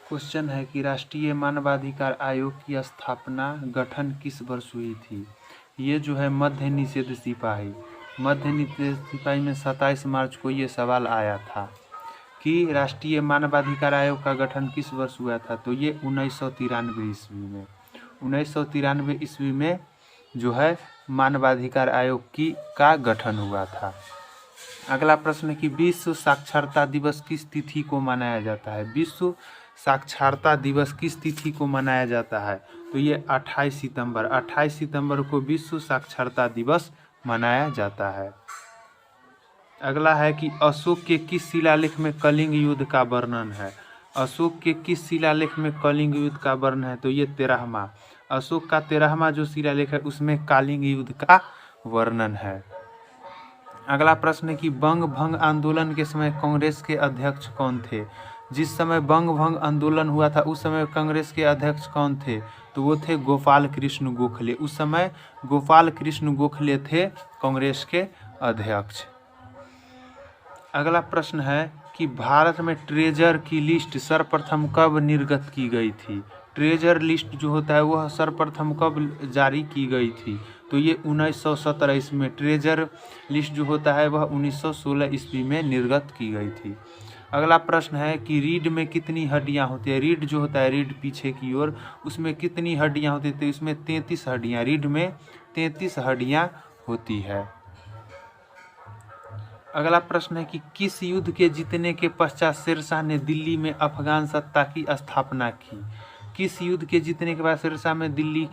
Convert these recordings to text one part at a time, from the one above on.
Question है कि राष्ट्रीय मानवाधिकार आयोग की स्थापना गठन किस वर्ष हुई थी। ये जो है मध्य निषेध सिपाही में 27 मार्च को ये सवाल आया था कि राष्ट्रीय मानवाधिकार आयोग का गठन किस वर्ष हुआ था। तो ये 1993 ईस्वी में 1993 ईस्वी में जो है मानवाधिकार आयोग का गठन हुआ था। अगला प्रश्न कि विश्व साक्षरता दिवस किस तिथि को मनाया जाता है। विश्व साक्षरता दिवस किस तिथि को मनाया जाता है। तो ये 28 सितंबर को विश्व साक्षरता दिवस मनाया जाता है। अगला है कि अशोक के किस शिलालेख में कलिंग युद्ध का वर्णन है। अशोक के किस शिलालेख में कलिंग युद्ध का वर्णन है। तो ये 13वां अशोक का 13वां जो शिलालेख है उसमें कलिंग युद्ध का वर्णन है। अगला प्रश्न है कि बंग भंग आंदोलन के समय कांग्रेस के अध्यक्ष कौन थे। जिस समय बंग भंग आंदोलन हुआ था उस समय कांग्रेस के अध्यक्ष कौन थे। तो वो थे गोपाल कृष्ण गोखले। उस समय गोपाल कृष्ण गोखले थे कांग्रेस के अध्यक्ष। अगला प्रश्न है कि भारत में ट्रेजर की लिस्ट सर्वप्रथम कब निर्गत की गई थी। ट्रेजर लिस्ट जो होता है वह सर्वप्रथम कब जारी की गई थी। तो ये 1917 ईस्वी में। ट्रेजर लिस्ट जो होता है वह 1916 ईस्वी में निर्गत की गई थी। अगला प्रश्न है कि रीढ़ में कितनी हड्डियां होती है। रीढ़ जो होता है रीढ़ पीछे की ओर उसमें कितनी हड्डियां होती है। तो इसमें 33 हड्डियां रीढ़ में 33 हड्डियां होती है। अगला प्रश्न है कि किस युद्ध के जीतने के पश्चात शेरशाह ने दिल्ली में अफगान सत्ता की स्थापना की। किस युद्ध के जीतने के बाद शेरशाह में दिल्ली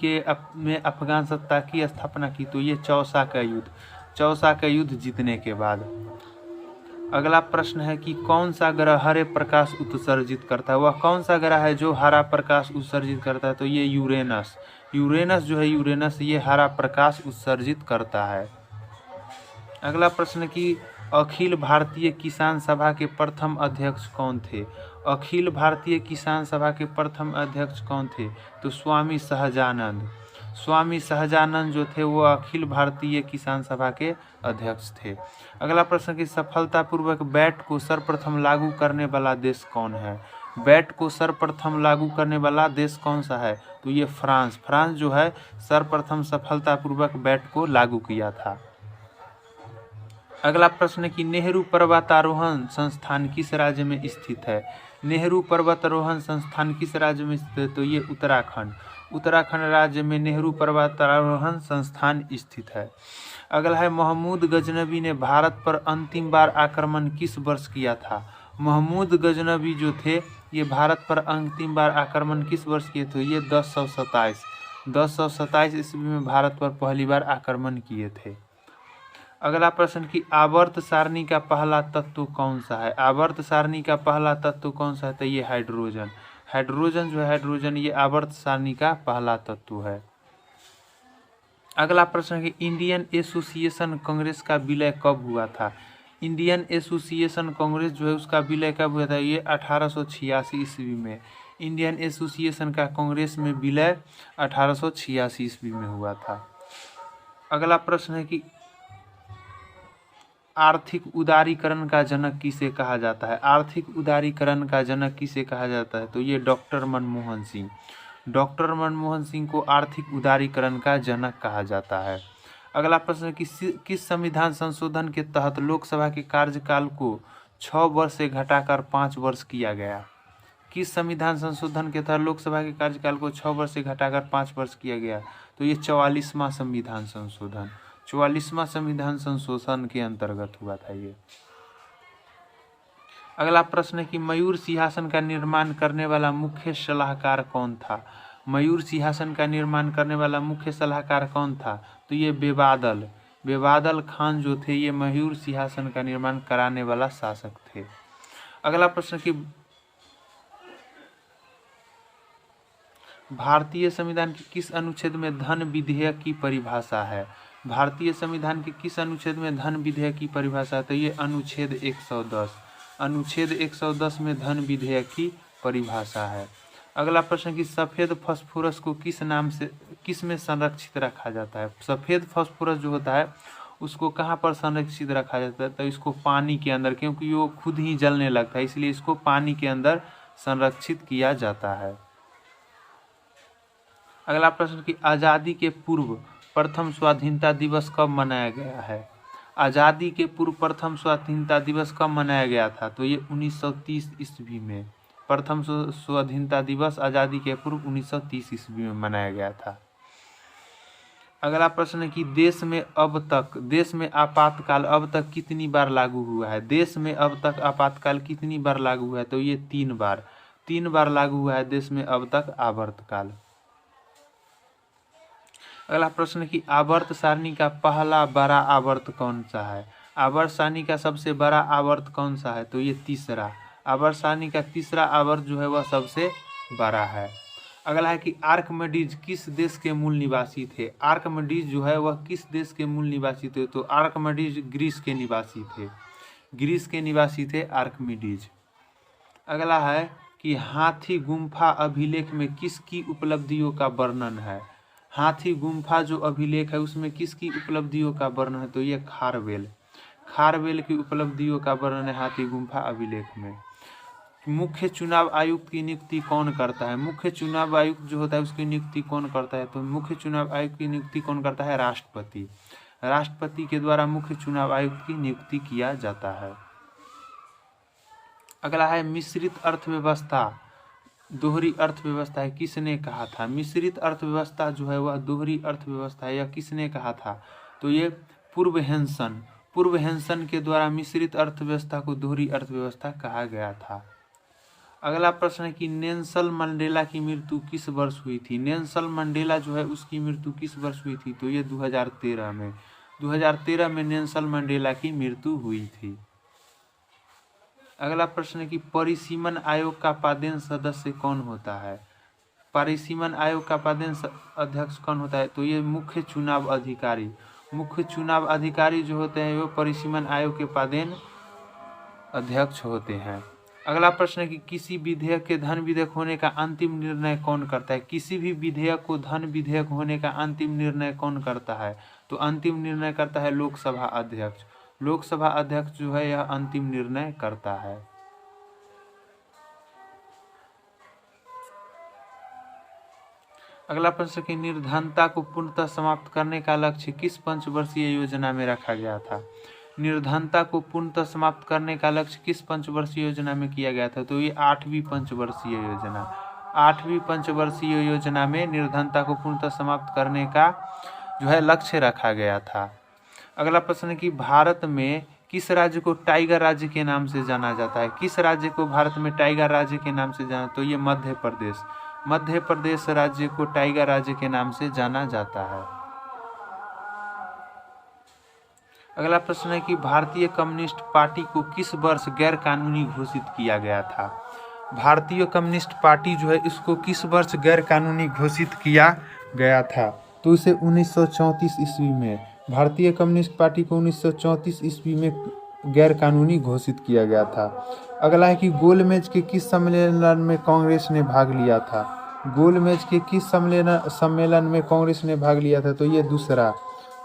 में अफगान सत्ता की स्थापना की। तो ये चौसा का युद्ध जीतने के बाद। अगला प्रश्न है कि कौन सा ग्रह हरे प्रकाश उत्सर्जित करता है। वह कौन सा ग्रह है जो हरा प्रकाश उत्सर्जित करता है। तो ये यूरेनस जो है ये हरा प्रकाश उत्सर्जित करता है। अगला प्रश्न कि अखिल भारतीय किसान सभा के प्रथम अध्यक्ष कौन थे। अखिल भारतीय किसान सभा के प्रथम अध्यक्ष कौन थे। तो स्वामी सहजानंद जो थे वो अखिल भारतीय किसान सभा के अध्यक्ष थे। अगला प्रश्न कि सफलतापूर्वक वैट को सर्वप्रथम लागू करने वाला देश कौन है। वैट को सर्वप्रथम लागू करने वाला देश कौन सा है। तो ये फ्रांस जो है सर्वप्रथम सफलतापूर्वक वैट को लागू किया था। अगला प्रश्न है कि नेहरू पर्वतारोहण संस्थान किस राज्य में स्थित है। नेहरू पर्वतारोहण संस्थान किस राज्य में स्थित है। तो ये उत्तराखंड राज्य में नेहरू पर्वतारोहण संस्थान स्थित है। अगला है महमूद गजनबी ने भारत पर अंतिम बार आक्रमण किस वर्ष किया था। महमूद गजनबी जो थे ये भारत पर अंतिम बार आक्रमण किस वर्ष किए थे। ये 1027 ईस्वी में भारत पर पहली बार आक्रमण किए थे। अगला प्रश्न कि आवर्त सारणी का पहला तत्व कौन सा है। आवर्त सारणी का पहला तत्व कौन सा है। तो ये हाइड्रोजन ये आवर्त सारणी का पहला तत्व है। अगला प्रश्न कि इंडियन एसोसिएशन कांग्रेस का विलय कब हुआ था। इंडियन एसोसिएशन कांग्रेस जो है उसका विलय कब हुआ था। ये 1886 ईस्वी में। इंडियन एसोसिएशन का कांग्रेस में विलय 1886 ईस्वी में हुआ था। अगला प्रश्न है कि आर्थिक उदारीकरण का जनक किसे कहा जाता है। आर्थिक उदारीकरण का जनक किसे कहा जाता है। तो ये डॉक्टर मनमोहन सिंह को आर्थिक उदारीकरण का जनक कहा जाता है। अगला प्रश्न कि किस संविधान संशोधन के तहत लोकसभा के कार्यकाल को 6 वर्ष से घटाकर 5 वर्ष किया गया। किस संविधान संशोधन के तहत लोकसभा के कार्यकाल को 6 वर्ष से घटाकर 5 वर्ष किया गया। तो ये 44वां संविधान संशोधन के अंतर्गत हुआ था ये। अगला प्रश्न है कि मयूर सिंहासन का निर्माण करने वाला मुख्य सलाहकार कौन था। मयूर सिंहासन का निर्माण करने वाला मुख्य सलाहकार कौन था। तो ये बेबादल खान जो थे ये मयूर सिंहासन का निर्माण कराने वाला शासक थे। अगला प्रश्न कि भारतीय संविधान के किस अनुच्छेद में धन विधेयक की परिभाषा है। भारतीय संविधान के किस अनुच्छेद में धन विधेयक की परिभाषा है। तो ये अनुच्छेद 110 में धन विधेयक की परिभाषा है। अगला प्रश्न कि सफेद फास्फोरस को किस में संरक्षित रखा जाता है। सफेद फास्फोरस जो होता है उसको कहाँ पर संरक्षित रखा जाता है। तो इसको पानी के अंदर, क्योंकि वो खुद ही जलने लगता है इसलिए इसको पानी के अंदर संरक्षित किया जाता है। अगला प्रश्न कि आज़ादी के पूर्व प्रथम स्वाधीनता दिवस कब मनाया गया है? आज़ादी के पूर्व प्रथम स्वाधीनता दिवस कब मनाया गया था? तो ये 1930 ईस्वी में प्रथम स्वाधीनता दिवस आज़ादी के पूर्व 1930 ईस्वी में मनाया गया था। अगला प्रश्न है कि देश में आपातकाल अब तक कितनी बार लागू हुआ है? देश में अब तक आपातकाल कितनी बार लागू हुआ है? तो ये 3 बार लागू हुआ है देश में अब तक आवर्तकाल। अगला प्रश्न है कि आवर्त सारणी का पहला बड़ा आवर्त कौन सा है? आवर्त सारणी का सबसे बड़ा आवर्त कौन सा है? तो ये तीसरा। आवर्त सारणी का तीसरा आवर्त जो है वह सबसे बड़ा है। अगला है कि आर्कमिडीज किस देश के मूल निवासी थे? आर्कमिडीज जो है वह किस देश के मूल निवासी थे? तो आर्कमिडीज ग्रीस के निवासी थे। ग्रीस के निवासी थे आर्कमिडीज। अगला है कि हाथी गुम्फा अभिलेख में किसकी उपलब्धियों का वर्णन है? हाथी गुम्फा जो अभिलेख है उसमें किसकी उपलब्धियों का वर्णन है? तो ये खारवेल की उपलब्धियों का वर्णन है हाथी गुम्फा अभिलेख में। मुख्य चुनाव आयुक्त की नियुक्ति कौन करता है? मुख्य चुनाव आयुक्त जो होता है उसकी नियुक्ति कौन करता है? तो मुख्य चुनाव आयुक्त की नियुक्ति कौन करता है? राष्ट्रपति। राष्ट्रपति के द्वारा मुख्य चुनाव आयुक्त की नियुक्ति किया जाता है। अगला है मिश्रित अर्थव्यवस्था दोहरी अर्थव्यवस्था है, किसने कहा था? मिश्रित अर्थव्यवस्था जो है वह दोहरी अर्थव्यवस्था है, यह किसने कहा था? तो ये पूर्व हेंसन के द्वारा मिश्रित अर्थव्यवस्था को दोहरी अर्थव्यवस्था कहा गया था। अगला प्रश्न है कि नेल्सन मंडेला की मृत्यु किस वर्ष हुई थी? नेल्सन मंडेला जो है उसकी मृत्यु किस वर्ष हुई थी? तो ये 2013 में 2013 में नेल्सन मंडेला की मृत्यु हुई थी। अगला प्रश्न है कि परिसीमन आयोग का पादेन सदस्य कौन होता है? परिसीमन आयोग का पादेन अध्यक्ष कौन होता है? तो ये मुख्य चुनाव अधिकारी जो होते हैं वो परिसीमन आयोग के पादेन अध्यक्ष होते हैं। अगला प्रश्न है कि किसी विधेयक के धन विधेयक होने का अंतिम निर्णय कौन करता है? किसी भी विधेयक को धन विधेयक होने का अंतिम निर्णय कौन करता है? तो अंतिम निर्णय करता है लोकसभा अध्यक्ष। लोकसभा अध्यक्ष जो है यह अंतिम निर्णय करता है। अगला प्रश्न कि निर्धनता को पूर्णतः समाप्त करने का लक्ष्य किस पंचवर्षीय योजना में रखा गया था? निर्धनता को पूर्णतः समाप्त करने का लक्ष्य किस पंचवर्षीय योजना में किया गया था? तो ये 8वीं पंचवर्षीय योजना। 8वीं पंचवर्षीय योजना में निर्धनता को पूर्णतः समाप्त करने का जो है लक्ष्य रखा गया था। अगला प्रश्न है कि भारत में किस राज्य को टाइगर राज्य के नाम से जाना जाता है? किस राज्य को भारत में टाइगर राज्य के नाम से जाना? तो ये मध्य प्रदेश राज्य को टाइगर राज्य के नाम से जाना जाता है। अगला प्रश्न है कि भारतीय कम्युनिस्ट पार्टी को किस वर्ष गैर कानूनी घोषित किया गया था? भारतीय कम्युनिस्ट पार्टी जो है इसको किस वर्ष गैर कानूनी घोषित किया गया था? तो इसे 1934 ईस्वी में भारतीय कम्युनिस्ट पार्टी को 1934 ईस्वी में गैर कानूनी घोषित किया गया था। अगला है कि गोलमेज के किस सम्मेलन में कांग्रेस ने भाग लिया था? गोलमेज के किस सम्मेलन में कांग्रेस ने भाग लिया था? तो ये दूसरा।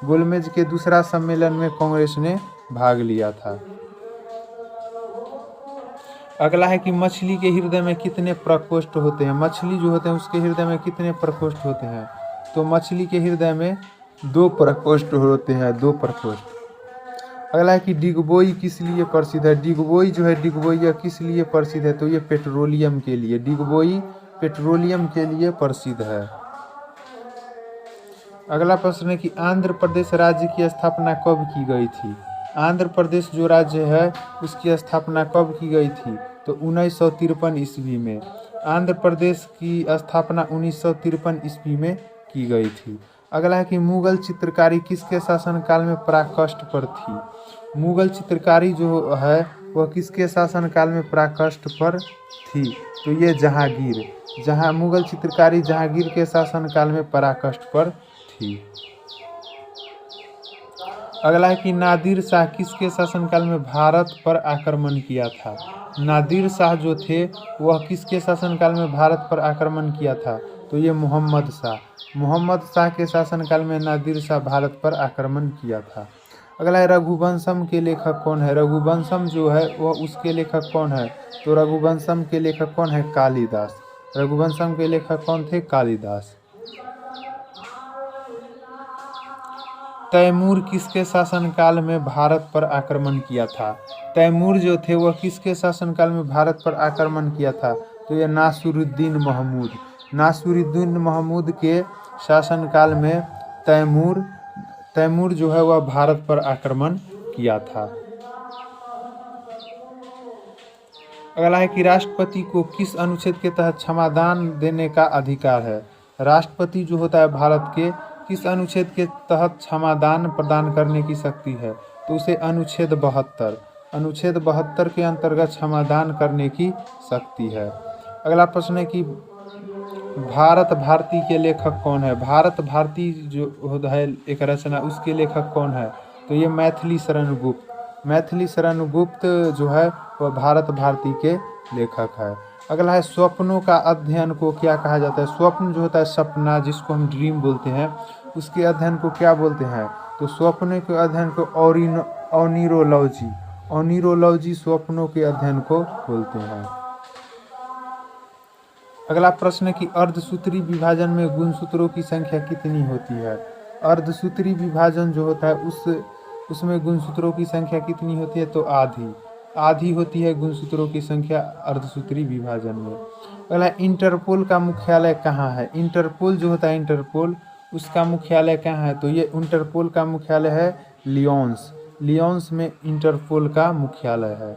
गोलमेज के दूसरा सम्मेलन में कांग्रेस ने भाग लिया था। अगला है कि मछली के हृदय में कितने प्रकोष्ठ होते हैं? मछली जो होते हैं उसके हृदय में कितने प्रकोष्ठ होते हैं? तो मछली के हृदय में 2 प्रकोष्ठ होते हैं, 2 प्रकोष्ठ। अगला है कि डिगबोई किस लिए प्रसिद्ध है? डिगबोई जो है यह किस लिए प्रसिद्ध है? तो ये पेट्रोलियम के लिए। डिगबोई पेट्रोलियम के लिए प्रसिद्ध है। अगला प्रश्न है कि आंध्र प्रदेश राज्य की स्थापना कब की गई थी? आंध्र प्रदेश जो राज्य है उसकी स्थापना कब की गई थी? तो 1953 ईस्वी में। आंध्र प्रदेश की स्थापना 1953 ईस्वी में की गई थी। अगला है कि मुगल चित्रकारी किसके शासनकाल में पराकाष्ठ पर थी? मुगल चित्रकारी जो है वह किसके शासनकाल में पराकाष्ठ पर थी? तो ये मुगल चित्रकारी जहांगीर के शासनकाल में पराकाष्ठ पर थी। अगला है कि नादिर शाह किसके शासनकाल में भारत पर आक्रमण किया था? नादिर शाह जो थे वह किसके शासनकाल में भारत पर आक्रमण किया था? तो ये मोहम्मद शाह के शासनकाल में नादिर शाह भारत पर आक्रमण किया था। अगला है रघुवंशम के लेखक कौन है। रघुवंशम जो है वह उसके लेखक कौन है, तो रघुवंशम के लेखक कौन है, कालिदास। रघुवंशम के लेखक कौन थे, कालिदास। तैमूर किसके शासनकाल में भारत पर आक्रमण किया था। तैमूर जो थे वह किसके शासनकाल में भारत पर आक्रमण किया था, तो ये नासिरुद्दीन महमूद। नासिरुद्दीन महमूद के शासनकाल में तैमूर जो है वह भारत पर आक्रमण किया था। अगला है कि राष्ट्रपति को किस अनुच्छेद के तहत क्षमादान देने का अधिकार है। राष्ट्रपति जो होता है भारत के, किस अनुच्छेद के तहत क्षमादान प्रदान करने की शक्ति है, तो उसे अनुच्छेद 72। अनुच्छेद 72 के अंतर्गत क्षमादान करने की शक्ति है। अगला प्रश्न है कि भारत भारती के लेखक कौन है। भारत भारती जो होता है एक रचना, उसके लेखक कौन है, तो ये मैथिली शरण गुप्त। मैथिली शरण गुप्त जो है वह भारत भारती के लेखक है। अगला है स्वप्नों का अध्ययन को क्या कहा जाता है। स्वप्न जो होता है सपना, जिसको हम ड्रीम बोलते हैं, उसके अध्ययन को क्या बोलते हैं, तो स्वप्नों के अध्ययन को ओनिरोलॉजी। ओनिरोलॉजी स्वप्नों के अध्ययन को बोलते हैं। अगला प्रश्न है कि अर्धसूत्री विभाजन में गुणसूत्रों की संख्या कितनी होती है। अर्धसूत्री विभाजन जो होता है उसमें गुणसूत्रों की संख्या कितनी होती है, तो आधी होती है गुणसूत्रों की संख्या अर्धसूत्री विभाजन में। अगला इंटरपोल का मुख्यालय कहाँ है। इंटरपोल जो होता है इंटरपोल, उसका मुख्यालय कहाँ है, तो ये इंटरपोल का मुख्यालय है लियोन्स। लियोन्स में इंटरपोल का मुख्यालय है।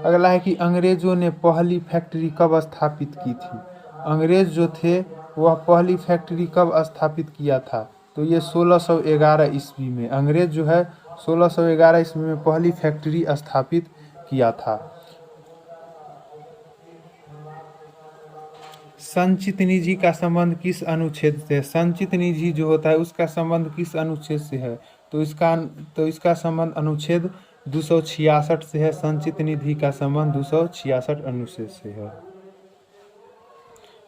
अगला है कि अंग्रेजों ने पहली फैक्ट्री कब स्थापित की थी। अंग्रेज जो थे वह पहली फैक्ट्री कब स्थापित किया था, तो ये 1611 ईस्वी में। अंग्रेज जो है 1611 ईस्वी में पहली फैक्ट्री स्थापित किया था। संचित निधि का संबंध किस अनुच्छेद से है। संचित निधि जो होता है उसका संबंध किस अनुच्छेद से है, तो इसका संबंध अनुच्छेद 266 से है। संचित निधि का संबंध 266 अनुच्छेद से है।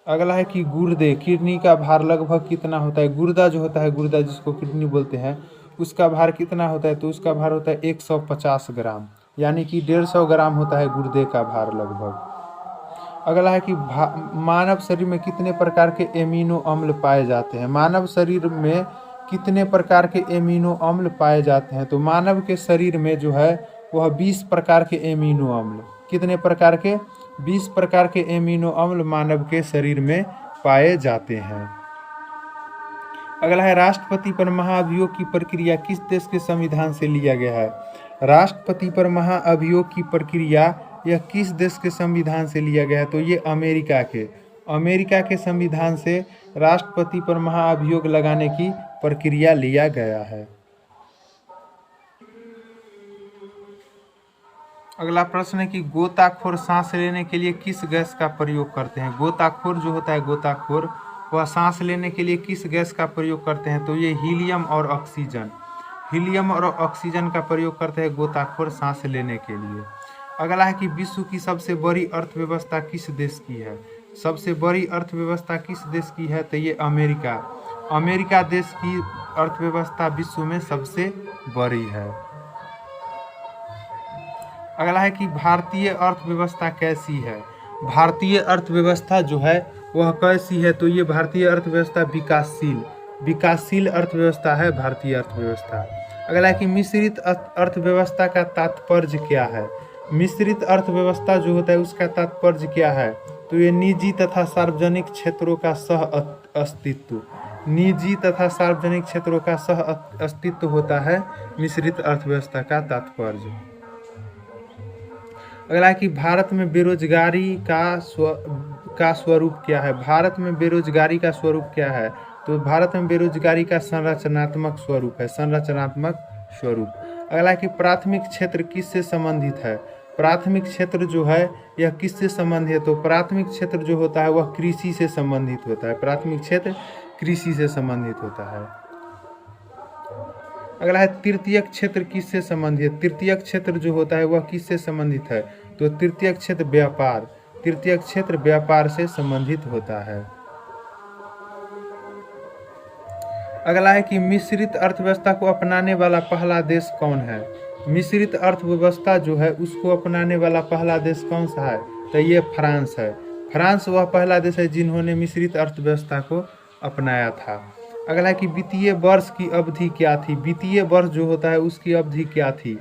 अगला है कि गुर्दे किडनी का भार लगभग कितना होता है। गुर्दा जो होता है, गुर्दा जिसको किडनी बोलते हैं, उसका भार कितना होता है, तो उसका भार होता है 150 ग्राम, यानी कि 150 ग्राम होता है गुर्दे का भार लगभग। अगला है कि मानव शरीर में कितने प्रकार के एमिनो अम्ल पाए जाते हैं। मानव शरीर में कितने प्रकार के एमिनो अम्ल पाए जाते हैं, तो मानव के शरीर में जो है वह 20 प्रकार के एमिनो अम्ल, कितने प्रकार के, 20 प्रकार के एमिनो अम्ल मानव के शरीर में पाए जाते हैं। अगला है राष्ट्रपति पर महाभियोग की प्रक्रिया किस देश के संविधान से लिया गया है। राष्ट्रपति पर महाअभियोग की प्रक्रिया यह किस देश के संविधान से लिया गया है, तो ये अमेरिका के संविधान से राष्ट्रपति पर महाअभियोग लगाने की प्रक्रिया लिया गया है। अगला प्रश्न है कि गोताखोर सांस लेने के लिए किस गैस का प्रयोग करते हैं। गोताखोर जो होता है, गोताखोर वह सांस लेने के लिए किस गैस का प्रयोग करते हैं, तो ये हीलियम और ऑक्सीजन। हीलियम और ऑक्सीजन का प्रयोग करते हैं गोताखोर सांस लेने के लिए। अगला है कि विश्व की सबसे बड़ी अर्थव्यवस्था किस देश की है। सबसे बड़ी अर्थव्यवस्था किस देश की है, तो ये अमेरिका देश की अर्थव्यवस्था विश्व में सबसे बड़ी है। अगला है कि भारतीय अर्थव्यवस्था कैसी है। भारतीय अर्थव्यवस्था जो है वह कैसी है, तो ये भारतीय अर्थव्यवस्था विकासशील अर्थव्यवस्था है भारतीय अर्थव्यवस्था। अगला है कि मिश्रित अर्थव्यवस्था का तात्पर्य क्या है। मिश्रित अर्थव्यवस्था जो होता है उसका तात्पर्य क्या है, तो ये निजी तथा सार्वजनिक क्षेत्रों का सह अस्तित्व। निजी तथा सार्वजनिक क्षेत्रों का सह अस्तित्व होता है मिश्रित अर्थव्यवस्था का तात्पर्य। अगला है कि भारत में बेरोजगारी का स्वरूप क्या है। भारत में बेरोजगारी का स्वरूप क्या है, तो भारत में बेरोजगारी का संरचनात्मक स्वरूप है, संरचनात्मक स्वरूप। अगला है कि प्राथमिक क्षेत्र किससे संबंधित है। प्राथमिक क्षेत्र जो है यह किससे संबंधित है, तो प्राथमिक क्षेत्र जो होता है वह कृषि से संबंधित होता है। प्राथमिक क्षेत्र कृषि से संबंधित होता है। अगला है तृतीयक क्षेत्र किससे संबंधित है। तृतीयक क्षेत्र जो होता है वह किससे संबंधित है, तो तृतीयक क्षेत्र व्यापार। तृतीयक क्षेत्र व्यापार से संबंधित होता है। अगला है कि मिश्रित अर्थव्यवस्था को अपनाने वाला पहला देश कौन है। मिश्रित अर्थव्यवस्था जो है उसको अपनाने वाला पहला देश कौन सा है, तो ये फ्रांस है। फ्रांस वह पहला देश है जिन्होंने मिश्रित अर्थव्यवस्था को अपनाया था। अगला है कि वित्तीय वर्ष की अवधि क्या थी। वित्तीय वर्ष जो होता है उसकी अवधि क्या थी,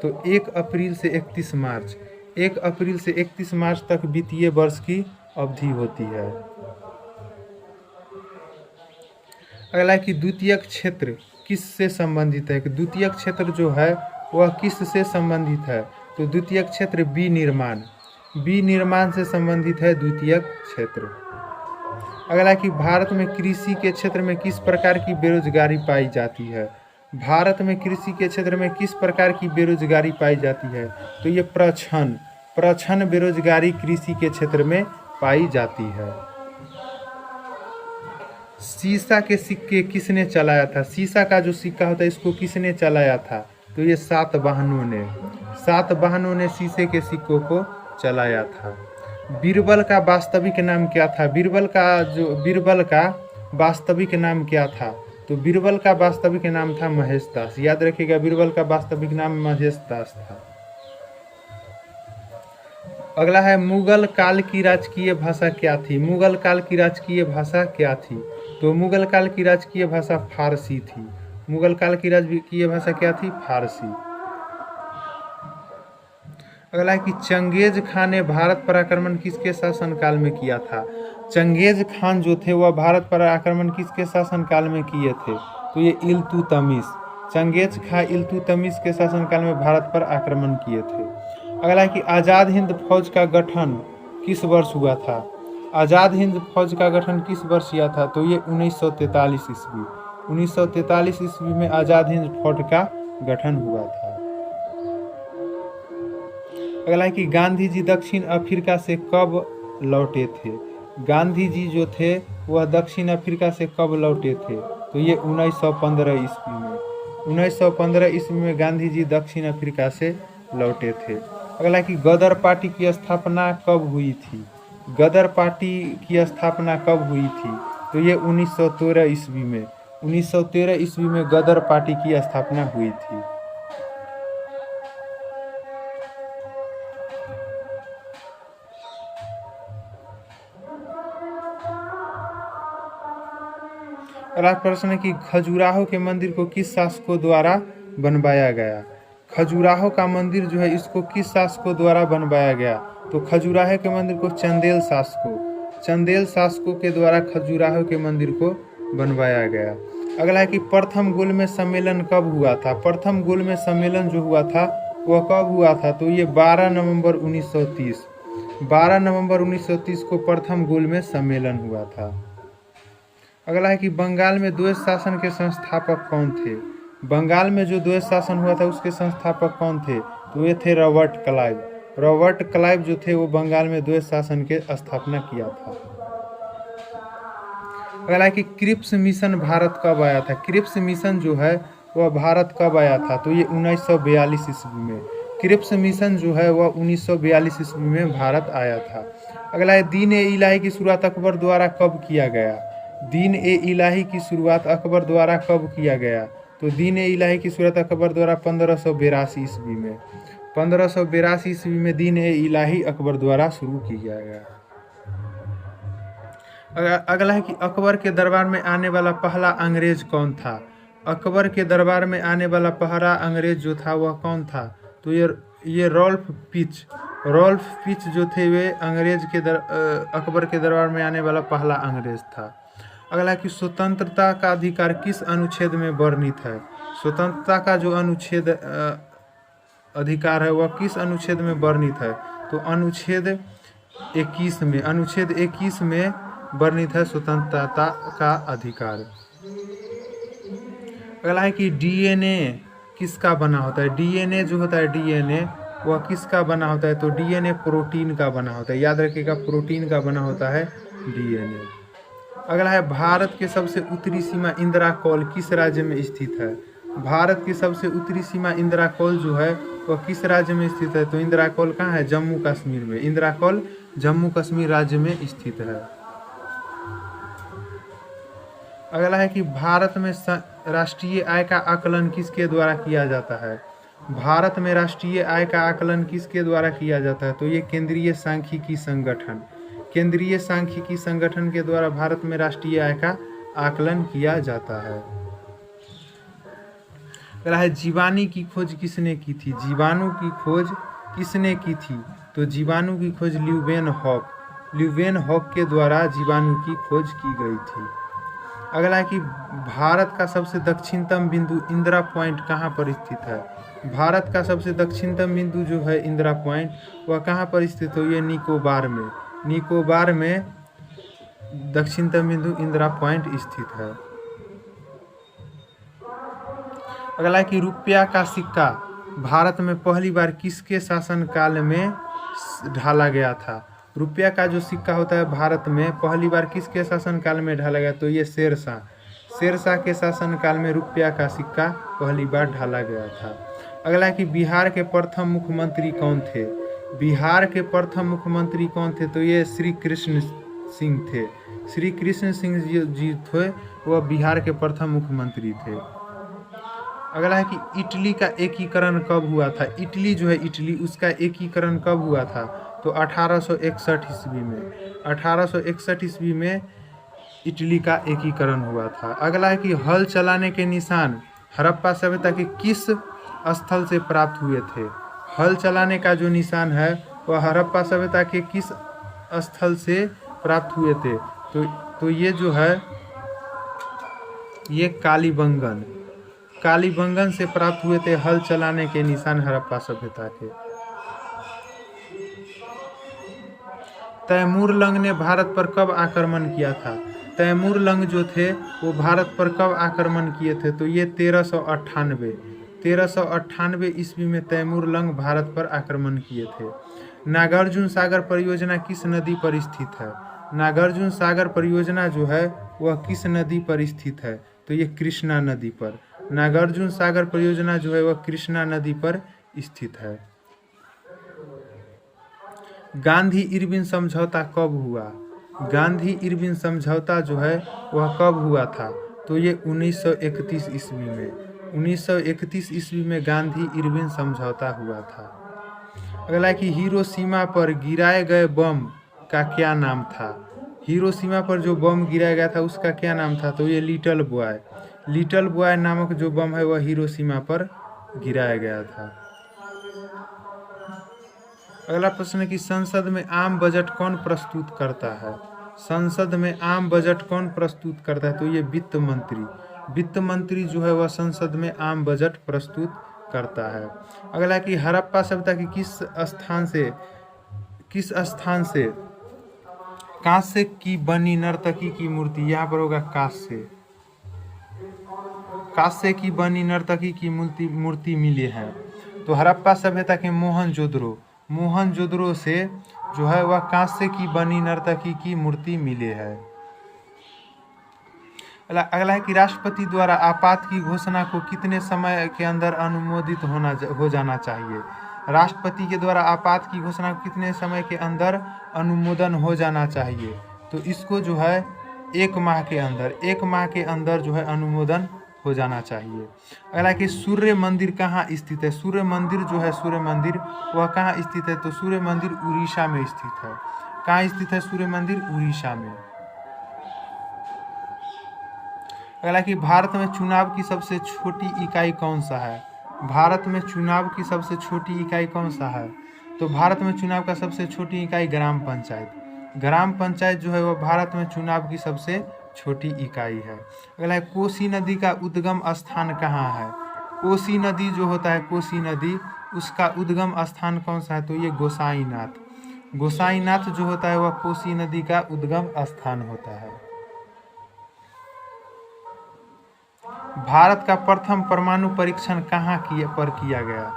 तो 1 अप्रैल से 31 मार्च 1 अप्रैल से 31 मार्च तक वित्तीय वर्ष की अवधि होती है। अगला है कि द्वितीयक क्षेत्र किससे संबंधित है। द्वितीयक क्षेत्र जो है वह किससे संबंधित है, तो द्वितीयक क्षेत्र विनिर्माण से संबंधित है द्वितीयक क्षेत्र। अगला है कि भारत में कृषि के क्षेत्र में किस प्रकार की बेरोजगारी पाई जाती है। भारत में कृषि के क्षेत्र में किस प्रकार की बेरोजगारी पाई जाती है, तो ये प्रछन्न बेरोजगारी कृषि के क्षेत्र में पाई जाती है। सीसा के सिक्के किसने चलाया था। सीसा का जो सिक्का होता है इसको किसने चलाया था, तो ये सातवाहनों ने शीशे के सिक्कों को चलाया था। बीरबल का वास्तविक नाम क्या था। बीरबल का वास्तविक नाम क्या था, तो बीरबल का वास्तविक नाम था महेश दास। याद रखिएगा, बीरबल का वास्तविक नाम महेश दास था। अगला है मुगल काल की राजकीय भाषा क्या थी। मुगल काल की राजकीय भाषा क्या थी, तो मुगल काल की राजकीय भाषा फारसी थी। मुगल काल की राजकीय भाषा क्या थी, फारसी। अगला है कि चंगेज खान ने भारत पर आक्रमण किसके शासनकाल में किया था। चंगेज खान जो थे वह भारत पर आक्रमण किसके शासनकाल में किए थे, तो ये इल्तुतमिश। चंगेज खान इल्तुतमिश के शासनकाल में भारत पर आक्रमण किए थे। अगला है कि आज़ाद हिंद फौज का गठन किस वर्ष हुआ था। आज़ाद हिंद फौज का गठन किस वर्ष हुआ था, तो ये 1943 ईस्वी। 1943 ईस्वी में आज़ाद हिंद फौज का गठन हुआ था। अगला है कि गांधी जी दक्षिण अफ्रीका से कब लौटे थे। गांधी जी जो थे वह दक्षिण अफ्रीका से कब लौटे थे, तो ये 1915 ईस्वी में। 1915 ईस्वी में गांधी जी दक्षिण अफ्रीका से लौटे थे। अगला है कि गदर पार्टी की स्थापना कब हुई थी। गदर पार्टी की स्थापना कब हुई थी, तो ये 1913 ईस्वी में। 1913 ईस्वी में गदर पार्टी की स्थापना हुई थी। अगला प्रश्न है कि खजुराहो के मंदिर को किस शासकों द्वारा बनवाया गया। खजुराहो का मंदिर जो है इसको किस शासकों द्वारा बनवाया गया, तो खजुराहो के मंदिर को चंदेल शासकों के द्वारा खजुराहो के मंदिर को बनवाया गया। अगला है कि प्रथम गोलमेज सम्मेलन कब हुआ था। प्रथम गोलमेज सम्मेलन जो हुआ था वह कब हुआ था, तो ये 12 नवंबर 1930। 12 नवंबर 1930 को प्रथम गोलमेज सम्मेलन हुआ था। अगला है कि बंगाल में द्वैत शासन के संस्थापक कौन थे। बंगाल में जो द्वैत शासन हुआ था उसके संस्थापक कौन थे, तो ये थे रॉबर्ट क्लाइव। रॉबर्ट क्लाइव जो थे वो बंगाल में द्वैत शासन के स्थापना किया था। अगला है कि क्रिप्स मिशन भारत कब आया था। क्रिप्स मिशन जो है वह भारत कब आया था, तो ये 1942 ईस्वी में। क्रिप्स मिशन जो है वह 1942 ईस्वी में भारत आया था। अगला है दीन-ए-इलाही की शुरुआत अकबर द्वारा कब किया गया। दीन-ए-इलाही की शुरुआत अकबर द्वारा कब किया गया, तो दीन-ए-इलाही की शुरुआत अकबर द्वारा 1582 ईस्वी में। 1582 ईस्वी में दीन-ए-इलाही अकबर द्वारा शुरू किया गया। अगला है कि अकबर के दरबार में आने वाला पहला अंग्रेज कौन था। अकबर के दरबार में आने वाला पहला अंग्रेज जो था वह कौन था, तो ये रॉल्फ पिच जो थे वे अकबर के दरबार में आने वाला पहला अंग्रेज था। अगला कि स्वतंत्रता का अधिकार किस अनुच्छेद में वर्णित है। स्वतंत्रता का जो अनुच्छेद अधिकार है वह किस अनुच्छेद में वर्णित है, तो अनुच्छेद 21 में। अनुच्छेद 21 में वर्णित है स्वतंत्रता का अधिकार। अगला है कि डीएनए किसका बना होता है। डीएनए जो होता है डीएनए वह किसका बना होता है, तो डीएनए प्रोटीन का बना होता है। याद रखिएगा, प्रोटीन का बना होता है डीएनए। अगला है भारत के सबसे उत्तरी सीमा इंदिरा कौल किस राज्य में स्थित है। भारत की सबसे उत्तरी सीमा इंदिरा कौल जो है वह किस राज्य में स्थित है, तो इंदिरा कौल कहाँ है, जम्मू कश्मीर में। इंदिरा कौल जम्मू कश्मीर राज्य में स्थित है। अगला है कि भारत में राष्ट्रीय आय का आकलन किसके द्वारा किया जाता है? भारत में राष्ट्रीय आय का आकलन किसके द्वारा किया जाता है? तो ये केंद्रीय सांख्यिकी संगठन, केंद्रीय सांख्यिकी संगठन के द्वारा भारत में राष्ट्रीय आय का आकलन किया जाता है। अगला है जीवाणु की खोज किसने की थी? जीवाणु की खोज किसने की थी? तो जीवाणु की खोज ल्यूवेनहॉक के द्वारा जीवाणु की खोज की गई थी। अगला है कि भारत का सबसे दक्षिणतम बिंदु इंदिरा पॉइंट कहाँ पर स्थित है? भारत का सबसे दक्षिणतम बिंदु जो है इंदिरा पॉइंट, वह कहाँ पर स्थित है? ये निकोबार में, निकोबार में दक्षिणतम बिंदु इंदिरा पॉइंट स्थित है। अगला है कि रुपया का सिक्का भारत में पहली बार किसके शासनकाल में ढाला गया था? रुपया का जो सिक्का होता है भारत में पहली बार किसके शासनकाल में ढाला गया? तो ये शेरशाह के शासनकाल में रुपया का सिक्का पहली बार ढाला गया था। अगला है कि बिहार के प्रथम मुख्यमंत्री कौन थे? बिहार के प्रथम मुख्यमंत्री कौन थे? तो ये श्री कृष्ण सिंह थे। श्री कृष्ण सिंह जी थे, वह बिहार के प्रथम मुख्यमंत्री थे। अगला है कि इटली का एकीकरण कब हुआ था? इटली जो है इटली, उसका एकीकरण कब हुआ था? तो 1861 ईस्वी में, 1861 ईस्वी में इटली का एकीकरण हुआ था। अगला है कि हल चलाने के निशान हड़प्पा सभ्यता के किस स्थल से प्राप्त हुए थे? हल चलाने का जो निशान है वह हड़प्पा सभ्यता के किस स्थल से प्राप्त हुए थे? तो ये जो है ये कालीबंगन से प्राप्त हुए थे हल चलाने के निशान हड़प्पा सभ्यता के। तैमूर लंग ने भारत पर कब आक्रमण किया था? तैमूर लंग जो थे वो भारत पर कब आक्रमण किए थे? तो ये 1398 ईस्वी में तैमूर लंग भारत पर आक्रमण किए थे। नागार्जुन सागर परियोजना किस नदी पर स्थित है? नागार्जुन सागर परियोजना जो है वह किस नदी पर स्थित है? तो ये कृष्णा नदी पर। नागार्जुन सागर परियोजना जो है वह कृष्णा नदी पर स्थित है। गांधी इरविन समझौता कब हुआ? गांधी इरविन समझौता जो है वह कब हुआ था? तो ये 1931 ईस्वी में, 1931 ईस्वी में गांधी इरविन समझौता हुआ था। अगला है कि हिरोशिमा पर गिराए गए बम का क्या नाम था? हिरोशिमा पर जो बम गिराया गया था उसका क्या नाम था? तो ये लिटिल बॉय नामक जो बम है वह हिरोशिमा पर गिराया गया था। अगला प्रश्न है कि संसद में आम बजट कौन प्रस्तुत करता है? संसद में आम बजट कौन प्रस्तुत करता है? तो ये वित्त मंत्री जो है वह संसद में आम बजट प्रस्तुत करता है। अगला कि हड़प्पा सभ्यता की किस स्थान से कांस्य की बनी नर्तकी की मूर्ति, यहाँ पर होगा कांस्य की बनी नर्तकी की मूर्ति मिली है? तो हड़प्पा सभ्यता के मोहनजोदड़ो से जो है वह कांस्य की बनी नर्तकी की मूर्ति मिली है। अगला है कि राष्ट्रपति द्वारा आपात की घोषणा को कितने समय के अंदर अनुमोदित हो जाना चाहिए? राष्ट्रपति के द्वारा आपात की घोषणा को कितने समय के अंदर अनुमोदन हो जाना चाहिए? तो इसको जो है 1 माह के अंदर जो है अनुमोदन हो जाना चाहिए। अगला कि सूर्य मंदिर कहाँ स्थित है? सूर्य मंदिर वह कहाँ स्थित है? तो सूर्य मंदिर उड़ीसा में स्थित है। कहाँ स्थित है सूर्य मंदिर? उड़ीसा में। अगला कि भारत में चुनाव की सबसे छोटी इकाई कौन सा है? भारत में चुनाव की सबसे छोटी इकाई कौन सा है? तो भारत में चुनाव का सबसे छोटी इकाई ग्राम पंचायत जो है वह भारत में चुनाव की सबसे छोटी इकाई है। अगला कोसी नदी का उद्गम स्थान कहाँ है? कोसी नदी जो होता है उसका उद्गम स्थान कौन सा है? तो ये गोसाईनाथ जो होता है वह कोसी नदी का उद्गम स्थान होता है। भारत का प्रथम परमाणु परीक्षण कहाँ किया गया?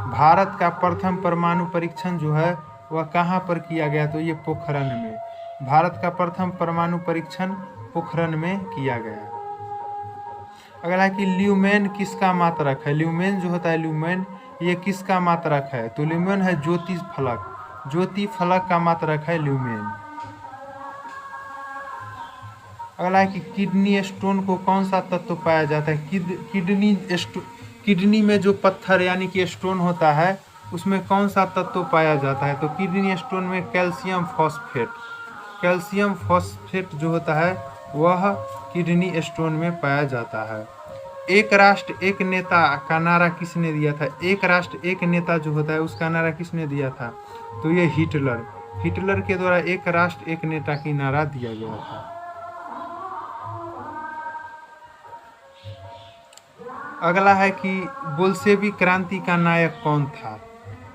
भारत का प्रथम परमाणु परीक्षण जो है वह कहाँ पर किया गया? तो ये पोखरण में। भारत का प्रथम परमाणु परीक्षण पोखरण में किया गया। अगला कि ल्यूमेन किसका मात्रक है? ल्यूमेन जो होता है ये किसका मात्रक है? तो ल्यूमेन है ज्योति फलक का मात्रक है ल्यूमेन। अगला है कि किडनी स्टोन को कौन सा तत्व पाया जाता है? किडनी में जो पत्थर यानी कि स्टोन होता है उसमें कौन सा तत्व पाया जाता है? तो किडनी स्टोन में कैल्शियम फॉस्फेट जो होता है वह किडनी स्टोन में पाया जाता है। एक राष्ट्र एक नेता का नारा किसने दिया था? एक राष्ट्र एक नेता जो होता है उसका नारा किसने दिया था? तो ये हिटलर के द्वारा एक राष्ट्र एक नेता की नारा दिया गया था। अगला है कि बोल्शेविक क्रांति का नायक कौन था?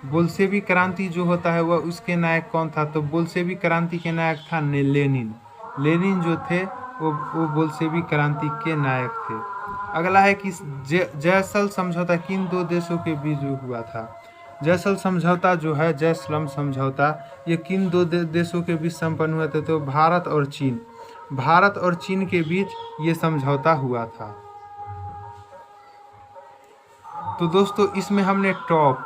बोल्शेविक क्रांति जो होता है वह उसके नायक कौन था? तो बोल्शेविक क्रांति के नायक था लेनिन जो थे वो बोल्शेविक क्रांति के नायक थे। अगला है कि जयसल्म समझौता किन दो देशों के बीच हुआ था? जयसल्म समझौता जो है जयसल्म समझौता ये किन दो देशों के बीच संपन्न हुआ था? तो भारत और चीन के बीच ये समझौता हुआ था। तो दोस्तों इसमें हमने टॉप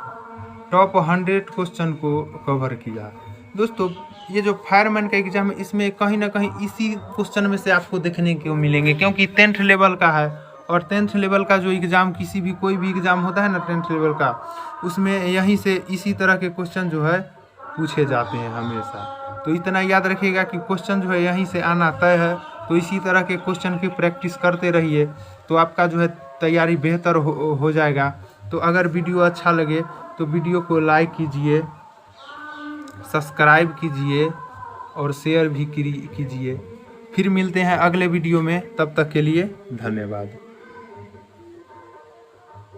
100 क्वेश्चन को कवर किया। दोस्तों ये जो फायरमैन का एग्जाम है इसमें कहीं ना कहीं इसी क्वेश्चन में से आपको देखने को मिलेंगे, क्योंकि 10th लेवल का है और 10th लेवल का जो एग्ज़ाम कोई भी एग्ज़ाम होता है ना 10th लेवल का, उसमें यहीं से इसी तरह के क्वेश्चन जो है पूछे जाते हैं हमेशा। तो इतना याद रखिएगा कि क्वेश्चन जो है यहीं से आना तय है। तो इसी तरह के क्वेश्चन की प्रैक्टिस करते रहिए तो आपका जो है तैयारी बेहतर हो जाएगा। तो अगर वीडियो अच्छा लगे तो वीडियो को लाइक कीजिए, सब्सक्राइब कीजिए और शेयर भी कीजिए। फिर मिलते हैं अगले वीडियो में, तब तक के लिए धन्यवाद।